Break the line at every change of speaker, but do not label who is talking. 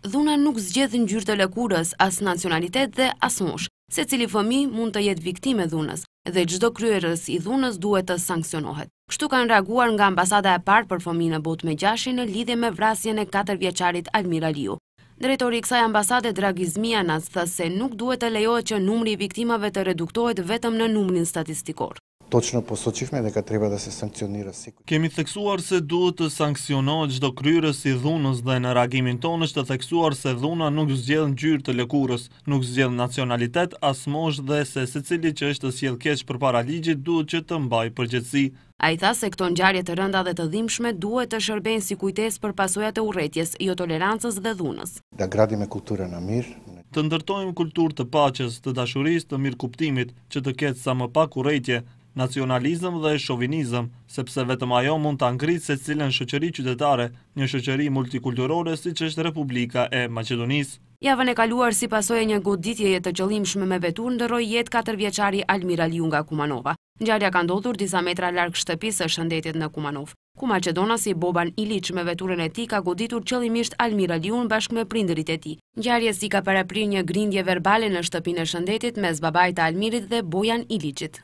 Dhuna nuk zgjedh ngjyrë të lëkurës, as nacionalitet dhe as moshë. Secili fëmijë mund të jetë viktimë e dhunës dhe çdo kryerës i dhunës duhet të sankcionohet. Kështu kanë reaguar nga ambasada e parë për fëmijë në botë me gjashin në lidhje me vrasjen e 4 vjeçarit Almir Aliu. Drejtori i kësaj ambasade Dragiz Mianas tha se nuk duhet të lejohet që numri i viktimave të reduktohet vetëm në numrin statistikor.
Точно посочихме дека треба да се санкционира секој.
Kemi theksuar se duhet të sankcionohet çdo kryerës i dhunës dhe në reagimin tonë është të theksuar se dhuna nuk zgjedh ngjyrë të lëkurës, nuk zgjedh nacionalitet as moshë dhe se secili që është sjell keq përpara ligjit duhet që të mbajë përgjegjësi.
Ai tha se këto ngjarje të rënda dhe të dhimbshme duhet të shërbejnë si kujtesë për pasojat e urrëties, jo tolerancës dhe dhunës.
Да градиме култура на мир.
Të ndërtojmë kulturë të paqes, të dashurisë, të mirëkuptimit, që të ketë sa më pak urrëtie, nacionalizëm dhe shovinizëm, sepse vetëm ajo mund ta ngritë secilën shoqëri qytetare, një shoqëri multikulturore siç është Republika e Maqedonisë.
Javën e kaluar si pasojë e një goditjeje të qëllimshme me veturë ndroi jetë 4 vjeçari Almir Aliu nga Kumanova. Ngjarja ka ndodhur disa metra larg shtëpisë së shëndetit në Kumanov. Ku maqedonasi Boban Iliç me veturën e tij ka goditur qëllimisht Almir Aliun bashkë me prindërit e tij. Ngjarjesi ka paraprirë një grindje verbale në shtëpinë e shëndetit mes babait të Almirit dhe Bojan Iliçit.